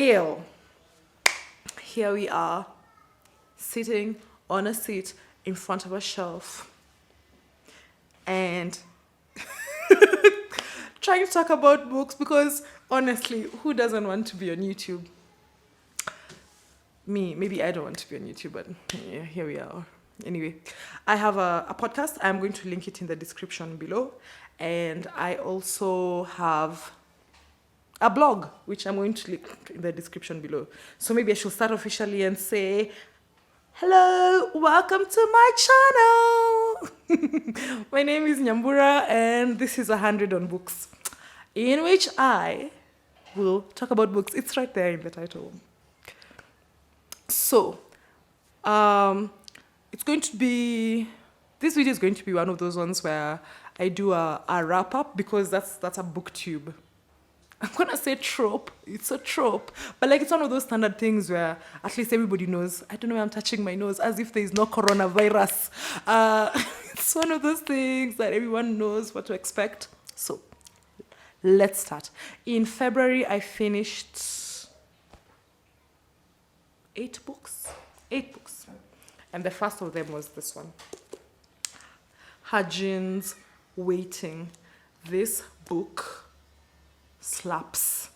Well, here we are, sitting on a seat in front of a shelf and trying to talk about books because honestly, who doesn't want to be on YouTube? Me, maybe I don't want to be on YouTube, but yeah, here we are. Anyway, I have a podcast. I'm going to link it in the description below. And I also have a blog, which I'm going to link in the description below. So maybe I should start officially and say, hello, welcome to my channel. My name is Nyambura and this is 100 on Books, in which I will talk about books. It's right there in the title. So, it's going to be, this video is going to be one of those ones where I do a wrap up because that's a booktube. I'm gonna say trope. It's a trope, but like it's one of those standard things where at least everybody knows. I don't know why I'm touching my nose as if there is no coronavirus. It's one of those things that everyone knows what to expect. So let's start. In February, I finished 8 books. And the first of them was this one. Hodgins Waiting. This book slaps.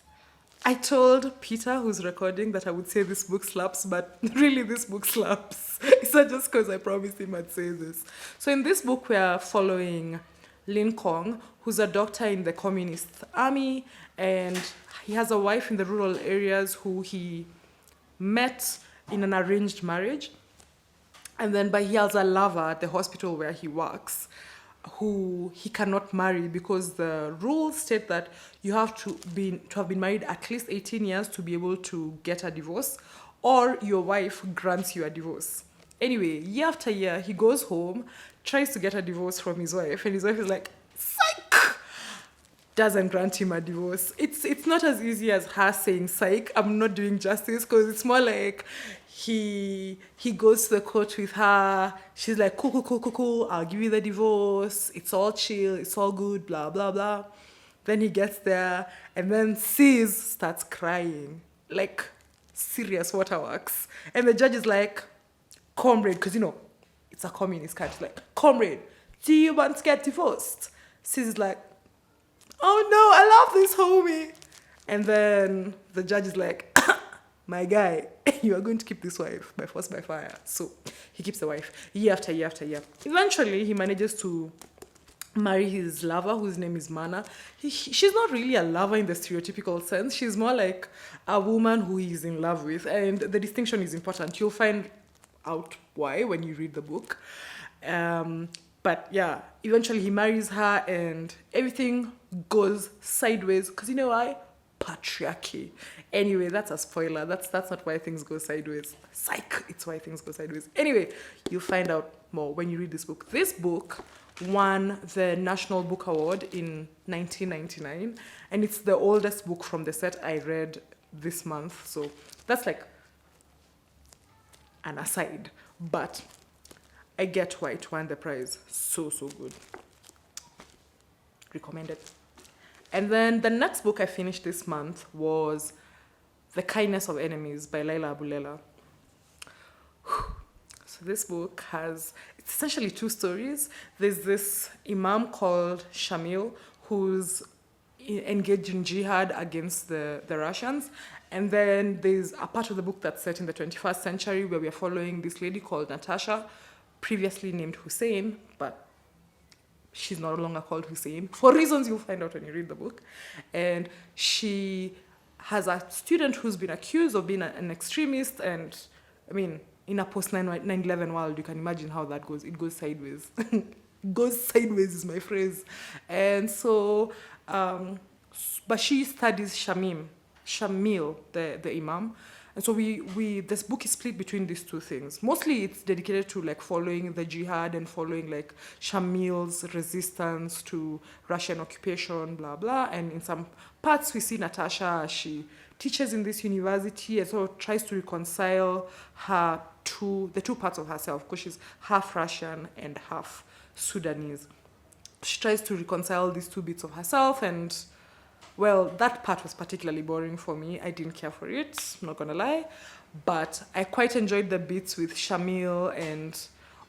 I told Peter, who's recording, that I would say this book slaps, but really this book slaps. It's not just because I promised him I'd say this. So in this book, we are following Lin Kong, who's a doctor in the communist army, and he has a wife in the rural areas who he met in an arranged marriage. And then he has a lover at the hospital where he works who he cannot marry because the rules state that you have to have been married at least 18 years to be able to get a divorce, or your wife grants you a divorce. Anyway, year after year, he goes home, tries to get a divorce from his wife, and his wife is like, psych! Doesn't grant him a divorce. It's not as easy as her saying psych. I'm not doing justice because it's more like he goes to the court with her. She's like, cool, I'll give you the divorce. It's all chill, it's all good, blah, blah, blah. Then he gets there and then starts crying. Like, serious waterworks. And the judge is like, comrade, because it's a communist country. Like, comrade, do you want to get divorced? Is like, oh no, I love this homie. And then the judge is like, my guy, you are going to keep this wife by force, by fire. So he keeps the wife year after year after year. Eventually, he manages to marry his lover, whose name is Mana. She's not really a lover in the stereotypical sense. She's more like a woman who he's in love with. And the distinction is important. You'll find out why when you read the book. But yeah, eventually he marries her and everything goes sideways. Because you know why? Patriarchy. Anyway, that's a spoiler. That's not why things go sideways. Psych, it's why things go sideways. Anyway, you'll find out more when you read this book. This book won the National Book Award in 1999, and it's the oldest book from the set I read this month. So that's like an aside, but I get why it won the prize. So good. Recommended. And then the next book I finished this month was The Kindness of Enemies by Leila Aboulela. So this book it's essentially 2 stories. There's this imam called Shamil who's engaged in jihad against the Russians. And then there's a part of the book that's set in the 21st century where we are following this lady called Natasha, previously named Hussein, but she's no longer called Hussein, for reasons you'll find out when you read the book. And she has a student who's been accused of being an extremist. And I mean, in a post-9/11 world, you can imagine how that goes. It goes sideways. Goes sideways is my phrase. And so, but she studies Shamil, the imam. And so this book is split between these 2 things. Mostly it's dedicated to like following the jihad and following like Shamil's resistance to Russian occupation, blah, blah. And in some parts we see Natasha, she teaches in this university and so tries to reconcile the 2 parts of herself, because she's half Russian and half Sudanese. She tries to reconcile these 2 bits of herself, and well, that part was particularly boring for me. I didn't care for it, I'm not gonna lie. But I quite enjoyed the bits with Shamil and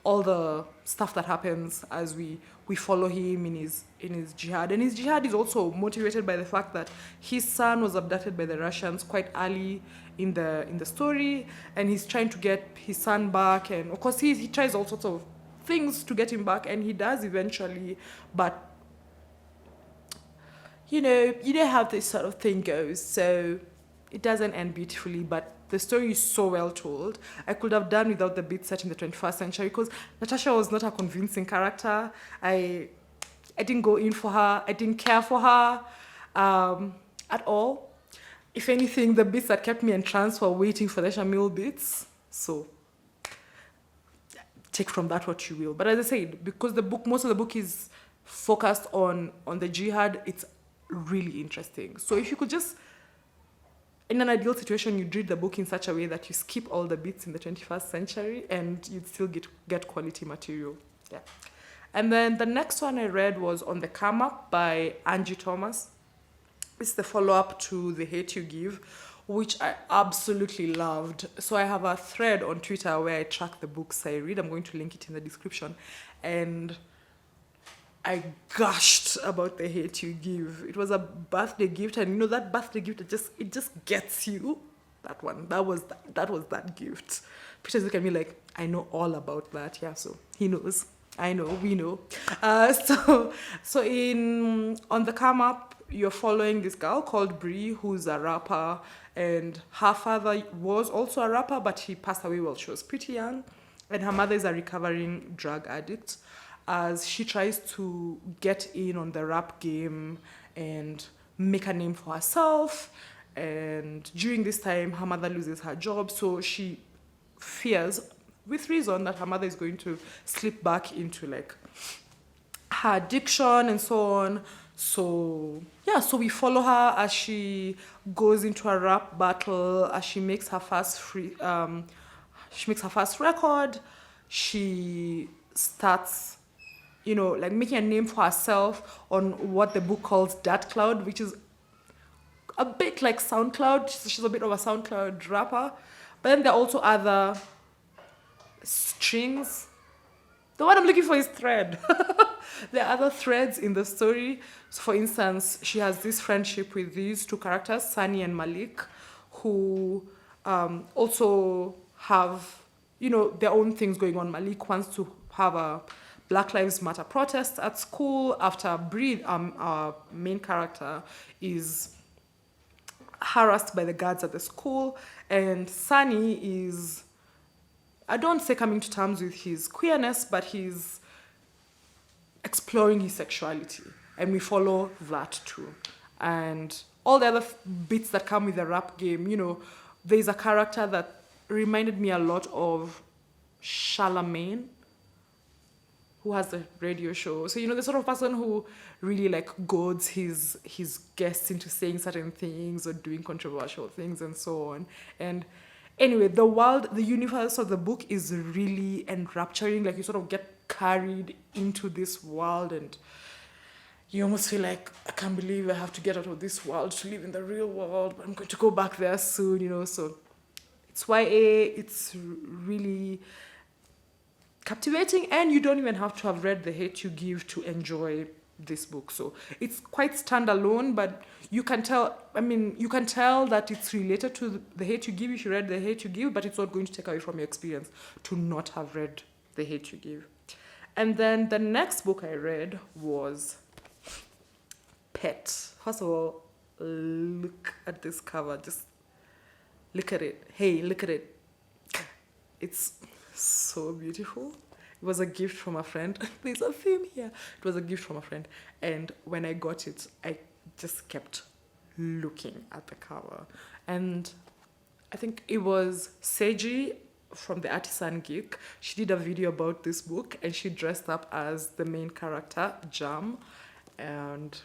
all the stuff that happens as we follow him in his jihad. And his jihad is also motivated by the fact that his son was abducted by the Russians quite early in the story, and he's trying to get his son back, and of course he tries all sorts of things to get him back, and he does eventually. But you know how this sort of thing goes, so it doesn't end beautifully, but the story is so well told. I could have done without the bit set in the 21st century because Natasha was not a convincing character. I didn't go in for her. I didn't care for her at all. If anything, the bits that kept me entranced were waiting for the Shamil bits. So take from that what you will. But as I said, because most of the book is focused on the jihad, it's really interesting. So if you could just, in an ideal situation, you'd read the book in such a way that you skip all the bits in the 21st century and you'd still get quality material. Yeah. And then the next one I read was On the Come Up by Angie Thomas. It's the follow-up to The Hate You Give, which I absolutely loved. So I have a thread on Twitter where I track the books I read. I'm going to link it in the description. And I gushed about The Hate You Give. It was a birthday gift, and that birthday gift, it just gets you. That one, that was that gift. Peter's looking at me like, I know all about that. Yeah, so he knows. I know, we know. So On the Come Up, you're following this girl called Bree, who's a rapper, and her father was also a rapper, but he passed away while she was pretty young, and her mother is a recovering drug addict. As she tries to get in on the rap game and make a name for herself. And during this time, her mother loses her job, so she fears, with reason, that her mother is going to slip back into like her addiction and so on. So yeah, so we follow her as she goes into a rap battle, as she makes her first record. She starts like making a name for herself on what the book calls Dat Cloud, which is a bit like SoundCloud. She's a bit of a SoundCloud rapper. But then there are also other strings. The one I'm looking for is thread. There are other threads in the story. So for instance, she has this friendship with these two characters, Sunny and Malik, who also have, their own things going on. Malik wants to have a Black Lives Matter protest at school after Bree, our main character, is harassed by the guards at the school. And Sunny is, I don't say coming to terms with his queerness, but he's exploring his sexuality. And we follow that too. And all the other bits that come with the rap game, there's a character that reminded me a lot of Charlamagne, who has the radio show. So, the sort of person who really like goads his guests into saying certain things or doing controversial things and so on. And anyway, the universe of the book is really enrapturing. Like you sort of get carried into this world and you almost feel like, I can't believe I have to get out of this world to live in the real world, but I'm going to go back there soon, So it's YA, it's really captivating, and you don't even have to have read The Hate You Give to enjoy this book. So it's quite standalone, but you can tell that it's related to The Hate You Give if you read The Hate You Give, but it's not going to take away from your experience to not have read The Hate You Give. And then the next book I read was Pet. First of all, look at this cover. Just look at it. Hey, look at it. It's so beautiful. It was a gift from a friend. There's a theme here. It was a gift from a friend. And when I got it, I just kept looking at the cover. And I think it was Seiji from the Artisan Geek. She did a video about this book and she dressed up as the main character, Jam. And,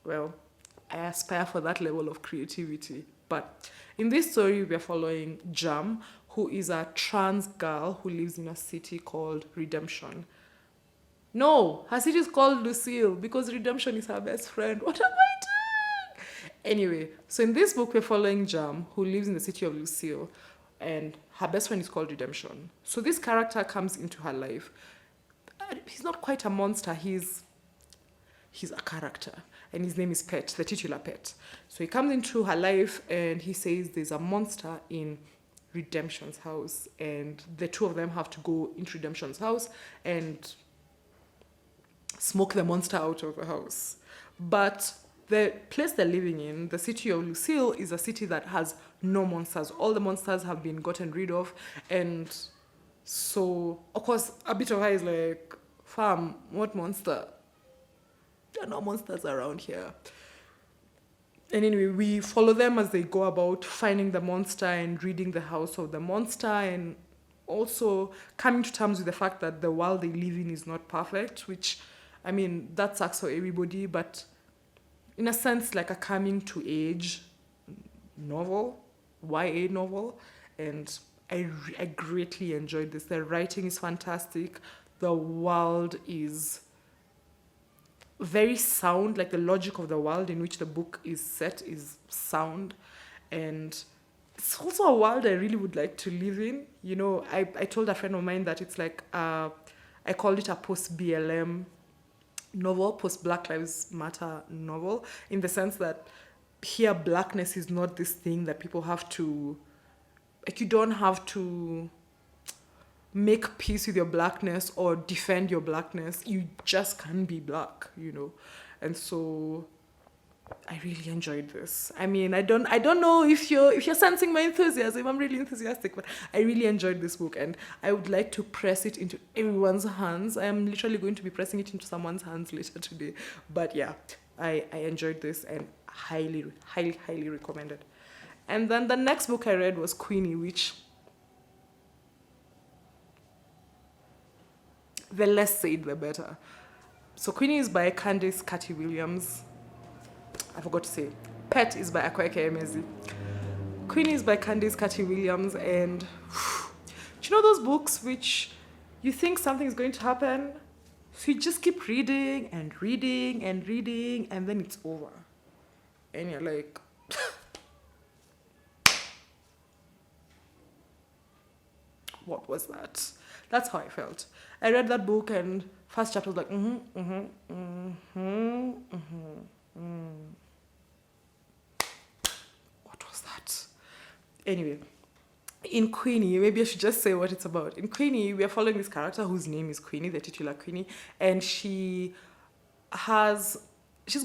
well, I aspire for that level of creativity. But in this story, we are following Jam, who is a trans girl who lives in a city called Redemption. No, her city is called Lucille because Redemption is her best friend. What am I doing? Anyway, so in this book, we're following Jam, who lives in the city of Lucille, and her best friend is called Redemption. So this character comes into her life. He's not quite a monster, he's a character, and his name is Pet, the titular Pet. So he comes into her life and he says there's a monster in Redemption's house, and the two of them have to go into Redemption's house and smoke the monster out of the house. But the place they're living in, the city of Lucille, is a city that has no monsters. All the monsters have been gotten rid of, and so, of course, a bit of her is like, fam, what monster? There are no monsters around here. And anyway, we follow them as they go about finding the monster and reading the house of the monster, and also coming to terms with the fact that the world they live in is not perfect, which, I mean, that sucks for everybody, but in a sense, like a coming to age novel, YA novel, and I greatly enjoyed this. The writing is fantastic. The world is very sound, like the logic of the world in which the book is set is sound, and it's also a world I really would like to live in. You know, I told a friend of mine that it's like, I called it a post-BLM novel, post-Black Lives Matter novel, in the sense that here blackness is not this thing that people have to, like, you don't have to make peace with your blackness or defend your blackness. You just can be black, you know. And so I really enjoyed this. I mean, I don't know if you're sensing my enthusiasm. I'm really enthusiastic, but I really enjoyed this book, and I would like to press it into everyone's hands. I am literally going to be pressing it into someone's hands later today. But yeah, I enjoyed this and highly, highly, highly recommend it. And then the next book I read was Queenie, which, the less said, the better. So Queenie is by Candice Carty-Williams. I forgot to say. Pet is by Akwaeke Emezi. Queenie is by Candice Carty-Williams, and do you know those books which you think something is going to happen, so you just keep reading and reading and reading, and then it's over. And you're like, what was that? That's how I felt. I read that book, and first chapter was like, What was that? Anyway, in Queenie, maybe I should just say what it's about. In Queenie, we are following this character whose name is Queenie, the titular Queenie, and she's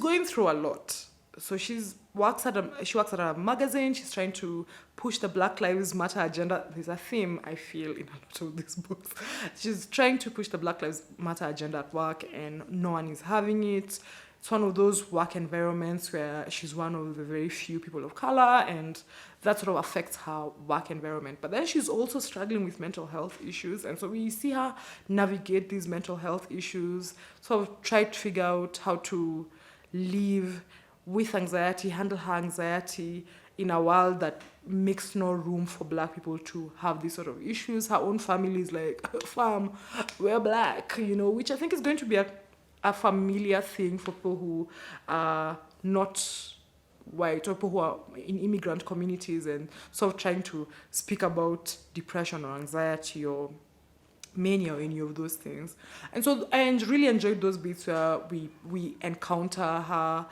going through a lot. So she works at a magazine. She's trying to push the Black Lives Matter agenda. There's a theme, I feel, in a lot of these books. She's trying to push the Black Lives Matter agenda at work, and no one is having it. It's one of those work environments where she's one of the very few people of color, and that sort of affects her work environment. But then she's also struggling with mental health issues, and so we see her navigate these mental health issues, sort of try to figure out how to live with anxiety, handle her anxiety in a world that makes no room for Black people to have these sort of issues. Her own family is like, fam, we're Black, you know, which I think is going to be a familiar thing for people who are not white, or people who are in immigrant communities and sort of trying to speak about depression or anxiety or mania or any of those things. And so I really enjoyed those bits where we encounter her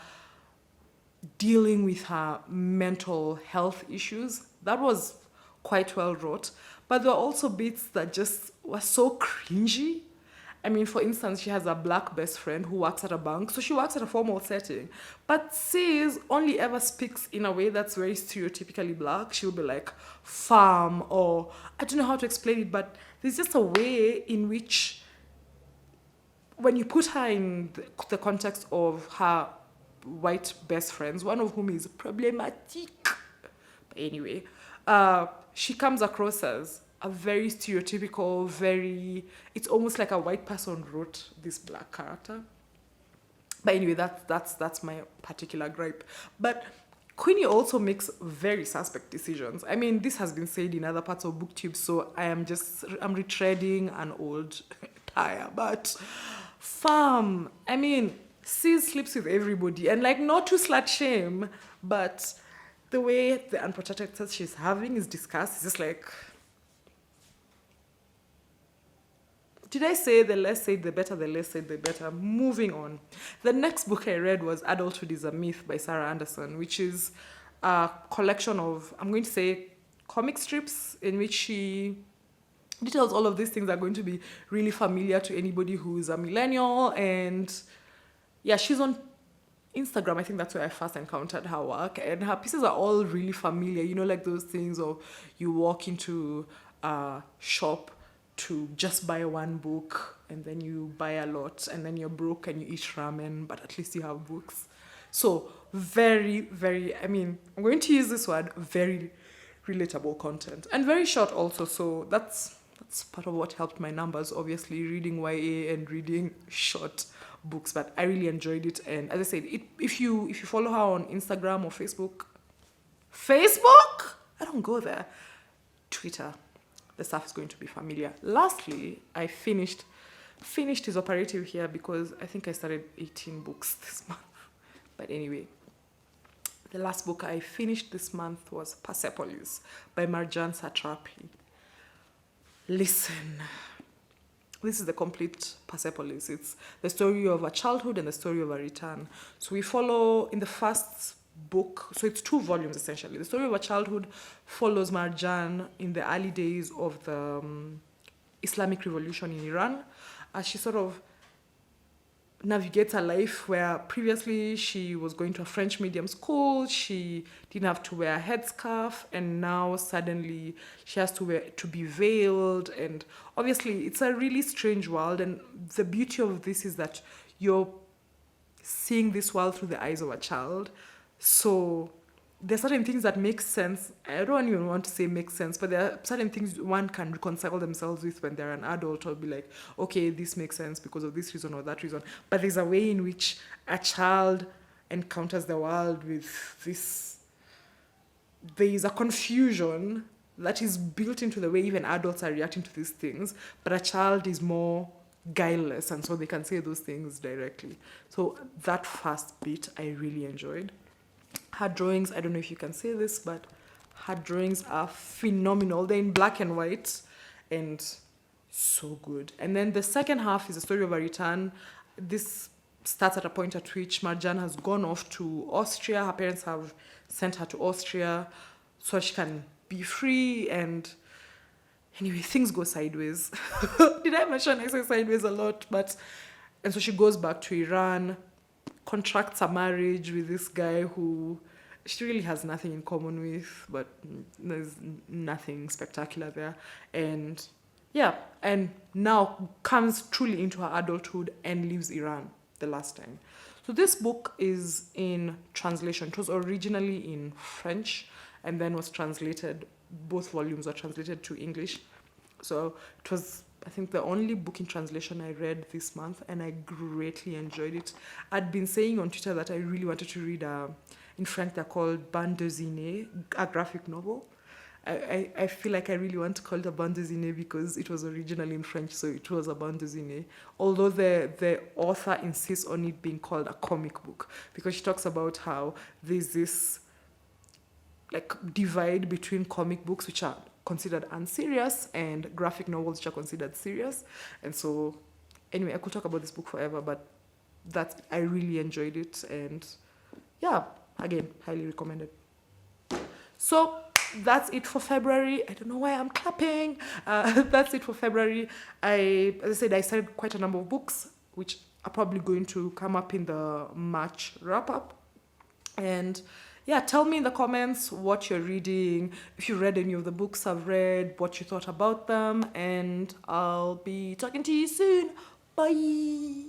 dealing with her mental health issues. That was quite well wrote. But there were also bits that just were so cringy. I mean, for instance, she has a Black best friend who works at a bank. So she works at a formal setting. But sis only ever speaks in a way that's very stereotypically Black. She'll be like, fam, or I don't know how to explain it, but there's just a way in which, when you put her in the context of her white best friends, one of whom is problematic. But anyway, she comes across as a very stereotypical, it's almost like a white person wrote this Black character. But anyway, that's my particular gripe. But Queenie also makes very suspect decisions. I mean, this has been said in other parts of BookTube, so I'm retreading an old tire. But fam, I mean, sleeps with everybody, and like not to slut shame, but the way the unprotected sex she's having is discussed. It's just like, did I say the less said the better, the less said the better? Moving on. The next book I read was Adulthood is a Myth by Sarah Andersen, which is a collection of, I'm going to say, comic strips in which she details all of these things are going to be really familiar to anybody who's a millennial. And yeah, she's on Instagram. I think that's where I first encountered her work. And her pieces are all really familiar. You know, like those things of you walk into a shop to just buy one book and then you buy a lot and then you're broke and you eat ramen, but at least you have books. So very, very, I mean, I'm going to use this word, very relatable content, and very short also. So that's part of what helped my numbers, obviously, reading YA and reading short books. But I really enjoyed it. And as I said, if you follow her on Instagram or Facebook, I don't go there. Twitter, the stuff is going to be familiar. Lastly, I finished his operative here because I think I started 18 books this month. But anyway, the last book I finished this month was Persepolis by Marjane Satrapi. Listen, this is the complete Persepolis. It's the story of a childhood and the story of a return. So we follow in the first book, so it's 2 volumes essentially. The story of a childhood follows Marjane in the early days of the Islamic Revolution in Iran, as she sort of navigates a life where previously she was going to a French medium school, she didn't have to wear a headscarf, and now suddenly she has to be veiled. And obviously it's a really strange world, and the beauty of this is that you're seeing this world through the eyes of a child. So there are certain things that make sense. I don't even want to say make sense, but there are certain things one can reconcile themselves with when they're an adult, or be like, okay, this makes sense because of this reason or that reason. But there's a way in which a child encounters the world with this. There is a confusion that is built into the way even adults are reacting to these things, but a child is more guileless, and so they can say those things directly. So that first bit I really enjoyed. Her drawings, I don't know if you can say this, but her drawings are phenomenal. They're in black and white and so good. And then the second half is a story of a return. This starts at a point at which Marjane has gone off to Austria. Her parents have sent her to Austria so she can be free. And anyway, things go sideways. Did I mention I say sideways a lot? And so she goes back to Iran, contracts a marriage with this guy who she really has nothing in common with, but there's nothing spectacular there. And yeah, and now comes truly into her adulthood and leaves Iran the last time. So this book is in translation. It was originally in French and then was translated, both volumes were translated to English. So it was, I think, the only book in translation I read this month, and I greatly enjoyed it. I'd been saying on Twitter that I really wanted to read, in French they're called bande dessinée, a graphic novel. I feel like I really want to call it a bande dessinée because it was originally in French, so it was a bande dessinée. Although the author insists on it being called a comic book, because she talks about how there's this like divide between comic books, which are considered unserious, and graphic novels, which are considered serious. And so anyway, I could talk about this book forever, but I really enjoyed it, and yeah, again, highly recommended. So that's it for February. I don't know why I'm clapping. That's it for February. As I said, I started quite a number of books, which are probably going to come up in the March wrap-up. And yeah, tell me in the comments what you're reading, if you read any of the books I've read, what you thought about them, and I'll be talking to you soon. Bye!